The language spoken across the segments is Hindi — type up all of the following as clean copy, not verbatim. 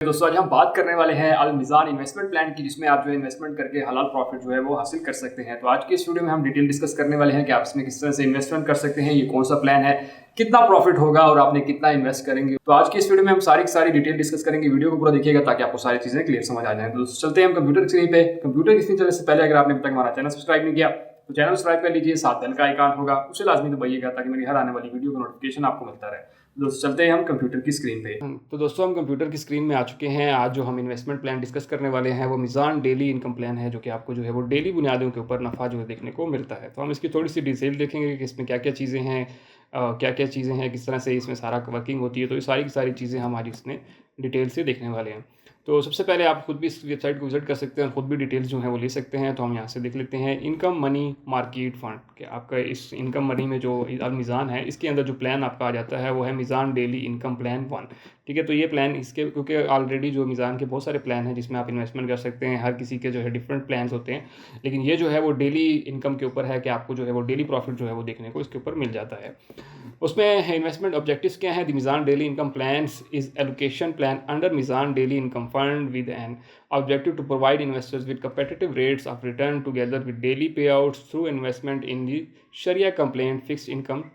दोस्तों आज हम बात करने वाले हैं अल मिज़ान इन्वेस्टमेंट प्लान की, जिसमें आप जो है इन्वेस्टमेंट करके हलाल प्रॉफिट जो है वो हासिल कर सकते हैं। तो आज की इस वीडियो में हम डिटेल डिस्कस करने वाले हैं कि आप इसमें किस तरह से इन्वेस्टमेंट कर सकते हैं, ये कौन सा प्लान है, कितना प्रॉफिट होगा और आपने कितना इन्वेस्ट करेंगे। तो आज की इस वीडियो में हम सारी की सारी डिटेल डिस्कस करेंगे। वीडियो को पूरा देखिएगा ताकि आपको सारी चीजें क्लियर समझ आ जाए। तो चलते हैं हम कंप्यूटर स्क्रीन पे। कंप्यूटर की स्क्रीन चलने से पहले अगर आपने अभी तक हमारा चैनल सब्सक्राइब नहीं किया तो चैनल सब्सक्राइब कर लीजिए, साथ बेल का आइकन होगा उसे लाजमी दबाइएगा ताकि मेरी हर आने वाली वीडियो का नोटिफिकेशन आपको मिलता रहे। दोस्तों चलते हैं हम कंप्यूटर की स्क्रीन पे। तो दोस्तों हम कंप्यूटर की स्क्रीन में आ चुके हैं। आज जो हम इन्वेस्टमेंट प्लान डिस्कस करने वाले हैं वो मिज़ान डेली इनकम प्लान है, जो कि आपको जो है वो डेली बुनियादों के ऊपर नफ़ा जो है देखने को मिलता है। तो हम इसकी थोड़ी सी डिटेल देखेंगे कि इसमें क्या क्या चीज़ें हैं, क्या क्या चीज़ें हैं, किस तरह से इसमें सारा वर्किंग होती है। तो ये सारी की सारी चीज़ें हम आज इसमें डिटेल से देखने वाले हैं। तो सबसे पहले आप खुद भी इस वेबसाइट को विजिट कर सकते हैं और ख़ुद भी डिटेल्स जो है वो ले सकते हैं। तो हम यहाँ से देख लेते हैं इनकम मनी मार्केट फ़ंड के आपका इस इनकम मनी में जो अल मिज़ान है, इसके अंदर जो प्लान आपका आ जाता है वो है मिज़ान डेली इनकम प्लान 1। ठीक है, तो ये प्लान इसके क्योंकि ऑलरेडी जो मिज़ान के बहुत सारे प्लान हैं जिसमें आप इन्वेस्टमेंट कर सकते हैं। हर किसी के जो है डिफरेंट प्लान्स होते हैं, लेकिन ये जो है वो डेली इनकम के ऊपर है कि आपको जो है वो डेली प्रॉफिट जो है वो देखने को इसके ऊपर मिल जाता है। उसमें इन्वेस्टमेंट ऑब्जेक्टिव्स क्या हैं? The Meezan daily income plans is allocation plan under Meezan daily income fund with an objective to provide investors with competitive rates of return together with daily payouts through investment in the Sharia compliant fixed income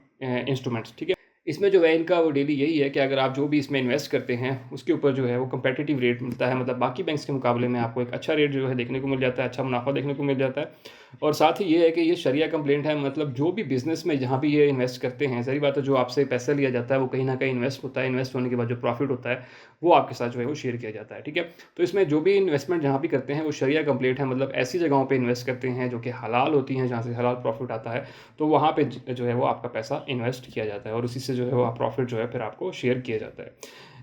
instruments। ठीक है, इसमें जो है इनका वो डेली यही है कि अगर आप जो भी इसमें इन्वेस्ट करते हैं उसके ऊपर जो है वो कंपेटिटिव रेट मिलता है, मतलब बाकी बैंक्स के मुकाबले में आपको एक अच्छा रेट जो है देखने को मिल जाता है, अच्छा मुनाफा देखने को मिल जाता है। और साथ ही ये है कि ये शरिया कंप्लेंट है, मतलब जो भी बिज़नेस में जहाँ भी ये इन्वेस्ट करते हैं, सही बात है, जो आपसे पैसा लिया जाता है वो कहीं ना कहीं इन्वेस्ट होता है। इन्वेस्ट होने के बाद जो प्रॉफिट होता है वो आपके साथ जो है वो शेयर किया जाता है। ठीक है, तो इसमें जो भी इन्वेस्टमेंट जहाँ भी करते हैं वो शरिया कंप्लेंट है, मतलब ऐसी जगहों पे इन्वेस्ट करते हैं जो कि हलाल होती हैं, जहाँ से हलाल प्रॉफिट आता है। तो वहाँ पे जो है वो आपका पैसा इन्वेस्ट किया जाता है और उसी से जो है वो प्रॉफिट जो है फिर आपको शेयर किया जाता है।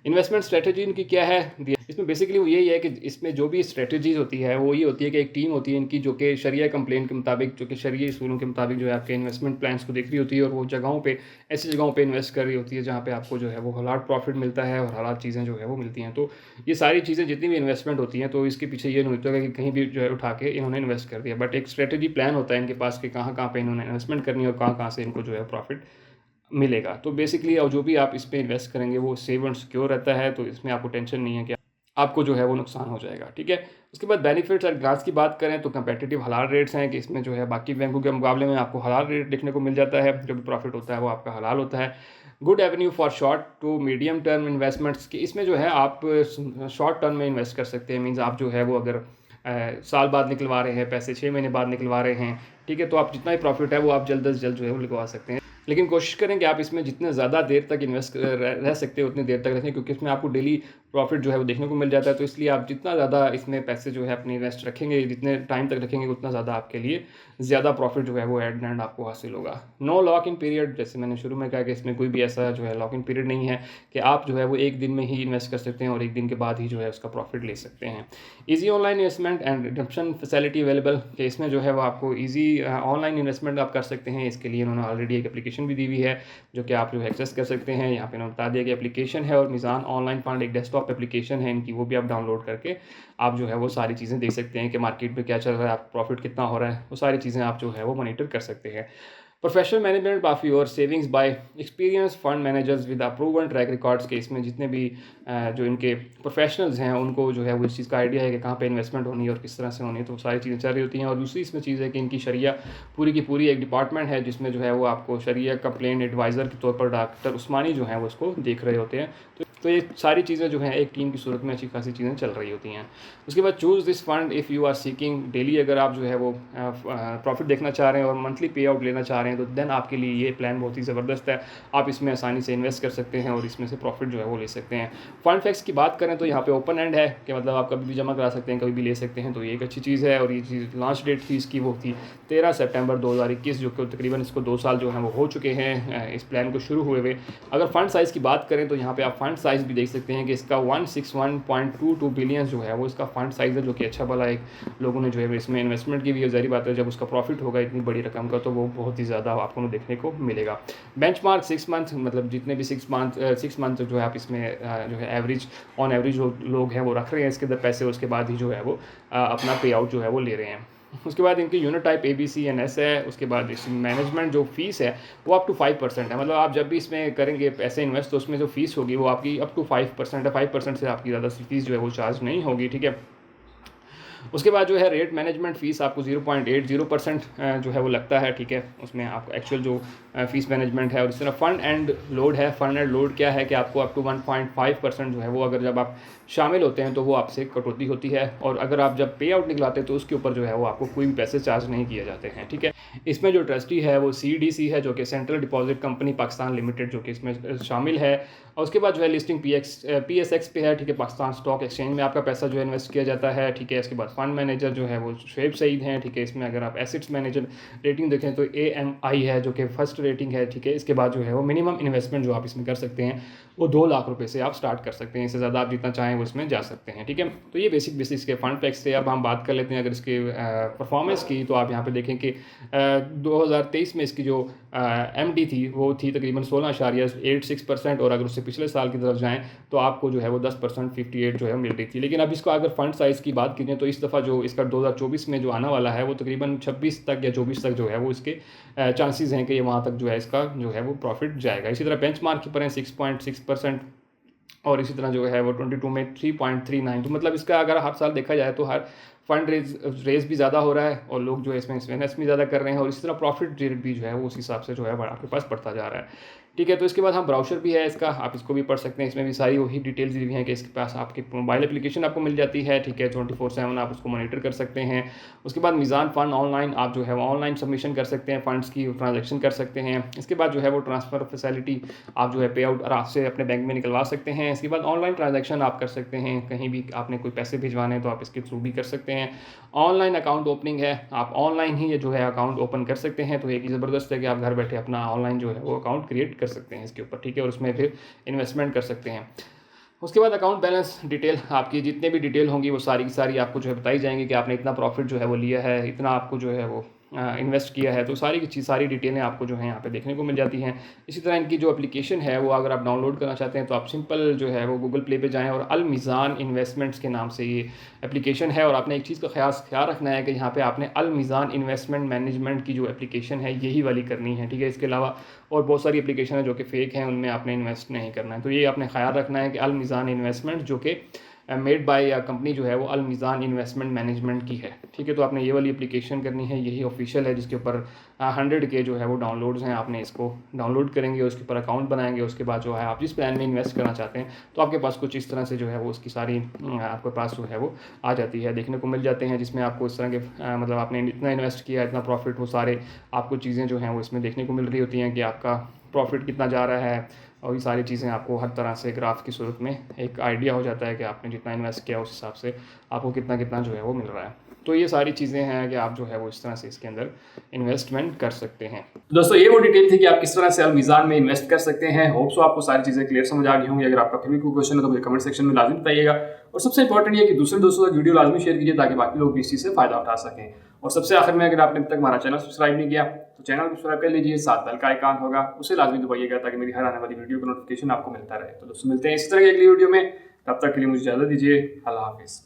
इन्वेस्टमेंट स्ट्रेटजी इनकी क्या है? इसमें बेसिकली वो यही है कि इसमें जो भी स्ट्रेटजीज होती है वो ये होती है कि एक टीम होती है इनकी जो कि शरिया कंप्लेंट के मुताबिक, जो कि शरिया उसूलों के मुताबिक जो है आपके इन्वेस्टमेंट प्लान्स को देख रही होती है और वो जगहों पे ऐसी जगहों पे इन्वेस्ट कर रही होती है जहाँ पे आपको जो है वो हलाल प्रॉफिट मिलता है और हलाल चीज़ें जो है वो मिलती हैं। तो ये सारी चीज़ें जितनी भी इन्वेस्टमेंट होती हैं तो इसके पीछे ये नहीं होता है कि कहीं भी जो है उठा के इन्होंने इन्वेस्ट कर दिया, बट एक स्ट्रेटजी प्लान होता है इनके पास कि कहाँ कहाँ पर इन्होंने इन्वेस्टमेंट करनी है और कहाँ कहाँ से इनको जो है प्रॉफिट मिलेगा। तो बेसिकली और जो भी आप इस पर इन्वेस्ट करेंगे वो सेव एंड सिक्योर रहता है, तो इसमें आपको टेंशन नहीं है कि आपको जो है वो नुकसान हो जाएगा। ठीक है, उसके बाद बेनिफिट्स और ग्रांट्स की बात करें तो कंपेटिटिव हलाल रेट्स हैं कि इसमें जो है बाकी बैंकों के मुकाबले में आपको हलाल रेट देखने को मिल जाता है। जो भी प्रॉफिट होता है वो आपका हलाल होता है। Good avenue for short to medium term investments की इसमें जो है आप शॉर्ट टर्म में इन्वेस्ट कर सकते हैं। मीन्स आप जो है वो अगर साल बाद निकलवा रहे हैं पैसे, 6 महीने बाद निकलवा रहे हैं, ठीक है, तो आप जितना ही प्रॉफिट है वो आप जल्द से जल्द जो है वो निकलवा सकते हैं। लेकिन कोशिश करें कि आप इसमें जितने ज़्यादा देर तक इन्वेस्ट रह सकते हो उतनी देर तक रखें, क्योंकि इसमें आपको डेली प्रॉफिट जो है वो देखने को मिल जाता है। तो इसलिए आप जितना ज़्यादा इसमें पैसे जो है अपने इन्वेस्ट रखेंगे, जितने टाइम तक रखेंगे उतना ज़्यादा आपके लिए ज़्यादा प्रॉफिट जो है वो एट द एंड आपको हासिल होगा। नो लॉक इन पीरियड, जैसे मैंने शुरू में कहा कि इसमें कोई भी ऐसा जो है लॉक इन पीरियड नहीं है कि आप जो है वो एक दिन में ही इन्वेस्ट कर सकते हैं और एक दिन के बाद ही जो है उसका प्रॉफिट ले सकते हैं। Easy online investment and redemption facility available, कि इसमें जो है वो आपको ईजी ऑनलाइन इन्वेस्टमेंट आप कर सकते हैं। इसके लिए उन्होंने ऑलरेडी एक एप्लीकेशन भी दी हुई है जो कि आप जो है एक्सेस कर सकते हैं। यहाँ पे उन्होंने बता दिया कि एप्लीकेशन है और मिज़ान ऑनलाइन फंड एक डेस्कटॉप एप्लीकेशन है इनकी, वो भी आप डाउनलोड करके आप जो है वो सारी चीज़ें देख सकते हैं कि मार्केट में क्या चल रहा है, आप प्रॉफिट कितना हो रहा है, वो सारी चीज़ें आप जो है वो मॉनिटर कर सकते हैं। Professional management of your savings by experience fund managers with a proven track records के इसमें जितने भी जो इनके प्रोफेशनल्स हैं उनको जो है वो इस चीज़ का आइडिया है कि कहाँ पे इन्वेस्टमेंट होनी है और किस तरह से होनी है, तो सारी चीज़ें चल रही होती हैं। और दूसरी इसमें चीज़ है कि इनकी शरिया पूरी की पूरी एक डिपार्टमेंट है जिसमें जो है वो आपको शरिया कंप्लेंट एडवाइज़र के तौर पर डॉक्टर उस्मानी जो हैं वो उसको देख रहे होते हैं। तो ये सारी चीज़ें जो हैं एक टीम की सूरत में अच्छी खासी चीज़ें चल रही होती हैं। उसके बाद choose this fund if you are seeking daily, अगर आप जो है वो प्रॉफिट देखना चाह रहे हैं और मंथली पे आउट लेना चाह रहे हैं तो देन आपके लिए ये प्लान बहुत ही ज़बरदस्त है। आप इसमें आसानी से इन्वेस्ट कर सकते हैं और इसमें से प्रॉफिट जो है वो ले सकते हैं। फंड फैक्स की बात करें तो यहाँ पे ओपन एंड है कि मतलब आप कभी भी जमा करा सकते हैं, कभी भी ले सकते हैं, तो ये एक अच्छी चीज़ है। और ये चीज़ लास्ट डेट थी इसकी वो थी 13 सितंबर 2021, जो कि तकरीबन इसको 2 साल जो है वो हो चुके हैं इस प्लान को शुरू हुए हुए। अगर फ़ंड साइज़ की बात करें तो यहाँ पे आप फ़ंड साइज़ भी देख सकते हैं कि इसका 161.22 बिलियन जो है वो इसका फ़ंड साइज़ है, जो कि अच्छा भला एक लोगों ने जो है इसमें इन्वेस्टमेंट की भी है। ज़ाहिर बात है जब उसका प्रॉफिट होगा इतनी बड़ी रकम का तो वो बहुत ही ज़्यादा आपको देखने को मिलेगा। बेंचमार्क 6 मंथ, मतलब जितने भी 6 मंथ जो है आप इसमें जो है एवरेज ऑन एवरेज लोग हैं वो रख रहे हैं इसके अंदर पैसे, उसके बाद ही जो है वो अपना पे आउट जो है वो ले रहे हैं। उसके बाद इनकी यूनिट टाइप ABCNS है। उसके बाद इस मैनेजमेंट जो फ़ीस है वो अप टू 5% है, मतलब आप जब भी इसमें करेंगे पैसे इन्वेस्ट तो उसमें जो फ़ीस होगी वो आपकी अप टू 5% है। 5% से आपकी ज़्यादा फ़ीस जो है वो चार्ज नहीं होगी, ठीक है। उसके बाद जो है रेट मैनेजमेंट फ़ीस आपको 0.80% जो है वो लगता है, ठीक है। उसमें आपको एक्चुअल जो फ़ीस मैनेजमेंट है। और इस तरह फ़ंड एंड लोड है। फ़ंड एंड लोड क्या है कि आपको अप टू 1.5% जो है वो अगर जब आप शामिल होते हैं तो वो आपसे कटौती होती है, और अगर आप जब पे आउट निकलाते हैं तो उसके ऊपर जो है वो आपको कोई भी पैसे चार्ज नहीं किए जाते हैं, ठीक है। इसमें जो ट्रस्टी है वो CDC है, जो कि central deposit company Pakistan limited, जो कि इसमें शामिल है। और उसके बाद जो है लिस्टिंग PSX पे है, ठीक है। पाकिस्तान स्टॉक एक्सचेंज में आपका पैसा जो है इन्वेस्ट किया जाता है, ठीक है। इसके बाद फंड मैनेजर जो है वो शुएब सईद हैं, ठीक है। इसमें अगर आप एसेट्स मैनेजर रेटिंग देखें तो AMI है, जो कि फर्स्ट रेटिंग है, ठीक है। इसके बाद जो है वो मिनिमम इन्वेस्टमेंट जो आप इसमें कर सकते हैं वो 2 लाख रुपए से आप स्टार्ट कर सकते हैं। इससे ज़्यादा आप जितना चाहें वो इसमें जा सकते हैं, ठीक है। तो ये बेसिक इसके फंड पैक्स थे। अब हम बात कर लेते हैं अगर इसके परफॉर्मेंस की, तो आप यहाँ पे देखें कि 2023 में इसकी जो MD थी वो थी तकरीबन 16.86%, और अगर उससे पिछले साल की तरफ जाएँ तो आपको जो है वो 10% 58 जो है मिल रही थी। लेकिन अब इसको अगर फंड साइज़ की बात कीजिए तो इस दफ़ा जो इसका 2024 में जो आने वाला है वो तकरीबन 26 तक या 24 तक जो है वो इसके चांसेस हैं कि ये वहाँ तक जो है इसका जो है वो प्रॉफिट जाएगा। इसी तरह बेंचमार्क की पर 6.6%, और इसी तरह जो है वो 22 में 3.39। तो मतलब इसका अगर हर साल देखा जाए तो हर फंड रेज भी ज़्यादा हो रहा है, और लोग जो है इसमें इन्वेस्ट भी ज़्यादा कर रहे हैं, और इसी तरह प्रॉफिट रेट भी जो है वो उस हिसाब से जो है आपके पास बढ़ता जा रहा है, ठीक है। तो इसके बाद हम ब्राउज़र भी है इसका, आप इसको भी पढ़ सकते हैं। इसमें भी सारी वही डिटेल्स दी हुई हैं कि इसके पास आपकी मोबाइल एप्लीकेशन आपको मिल जाती है, ठीक है। 24/7 आप उसको मॉनिटर कर सकते हैं। उसके बाद मीज़ान फ़ंड ऑनलाइन आप जो है वो ऑनलाइन सबमिशन कर सकते हैं, फ़ंड्स की ट्रांजैक्शन कर सकते हैं। इसके बाद जो है वो ट्रांसफ़र फैसिलिटी आप जो है पे आउट आराम से अपने बैंक में निकलवा सकते हैं। इसके बाद ऑनलाइन ट्रांजैक्शन आप कर सकते हैं, कहीं भी आपने कोई पैसे भिजवाने हैं तो आप इसके थ्रू भी कर सकते हैं। ऑनलाइन अकाउंट ओपनिंग है, आप ऑनलाइन ही ये जो है अकाउंट ओपन कर सकते हैं। तो एक ही ज़बरदस्त है कि आप घर बैठे अपना ऑनलाइन जो है वो अकाउंट क्रिएट कर सकते हैं इसके ऊपर, ठीक है। और उसमें फिर इन्वेस्टमेंट कर सकते हैं। उसके बाद अकाउंट बैलेंस डिटेल, आपकी जितने भी डिटेल होंगी वो सारी की सारी आपको जो है बताई जाएंगी कि आपने इतना प्रॉफिट जो है वो लिया है, इतना आपको जो है वो इन्वेस्ट किया है। तो सारी की चीज़ सारी डिटेलें आपको जो है यहाँ पे देखने को मिल जाती हैं। इसी तरह इनकी जो एप्लीकेशन है वो अगर आप डाउनलोड करना चाहते हैं तो आप सिंपल जो है वो गूगल प्ले पे जाएँ, और अल मीज़ान इन्वेस्टमेंट्स के नाम से ये एप्लीकेशन है। और आपने एक चीज़ का ख्याल रखना है कि यहाँ पे आपने अल मीज़ान इन्वेस्टमेंट मैनेजमेंट की जो एप्लीकेशन है यही वाली करनी है, ठीक है। इसके अलावा और बहुत सारी एप्लीकेशन है जो कि फ़ेक हैं, उनमें आपने इन्वेस्ट नहीं करना है। तो ये आपने ख्याल रखना है कि अल मीज़ान इन्वेस्टमेंट जो कि मेड बाय या कंपनी जो है वो अल मीज़ान इन्वेस्टमेंट मैनेजमेंट की है, ठीक है। तो आपने ये वाली एप्लीकेशन करनी है, यही ऑफिशियल है, जिसके ऊपर 100 के जो है वो डाउनलोड्स हैं। आपने इसको डाउनलोड करेंगे, उसके ऊपर अकाउंट बनाएंगे, उसके बाद जो है आप जिस प्लान में इन्वेस्ट करना चाहते हैं तो आपके पास कुछ इस तरह से जो है वो उसकी सारी आपके पास जो है वो आ जाती है, देखने को मिल जाते हैं, जिसमें आपको इस तरह के मतलब आपने इतना इन्वेस्ट किया, इतना प्रॉफिट, वो सारे आपको चीज़ें जो हैं वो इसमें देखने को मिल रही होती हैं कि आपका प्रॉफिट कितना जा रहा है, और ये सारी चीज़ें आपको हर तरह से ग्राफ की सूरत में एक आइडिया हो जाता है कि आपने जितना इन्वेस्ट किया उस हिसाब से आपको कितना कितना जो है वो मिल रहा है। तो ये सारी चीज़ें हैं कि आप जो है वो इस तरह से इसके अंदर इन्वेस्टमेंट कर सकते हैं। दोस्तों ये वो डिटेल थी कि आप किस तरह से अल मीज़ान में इन्वेस्ट कर सकते हैं। होप सो आपको सारी चीज़ें क्लियर समझ आ गई होंगी। अगर आपका फिर भी कोई क्वेश्चन है तो मुझे कमेंट सेक्शन में लाजमी बताइएगा, और सबसे इंपॉर्टेंट ये कि दूसरे दोस्तों तक वीडियो लाजमी शेयर कीजिए ताकि बाकी लोग भी इस चीज़ से फ़ायदा उठा सकें। और सबसे आखिर में, अगर आपने अब तक हमारा चैनल सब्सक्राइब नहीं किया तो चैनल सब्सक्राइब कर लीजिए, साथ बेल का आइकन होगा उसे लाजमी दबाइएगा ताकि मेरी हर आने वाली वीडियो का नोटिफिकेशन आपको मिलता रहे। तो दोस्तों मिलते हैं इस तरह की अगली वीडियो में, तब तक के लिए मुझे इजाज़त दीजिए। अल्लाह हाफिज़।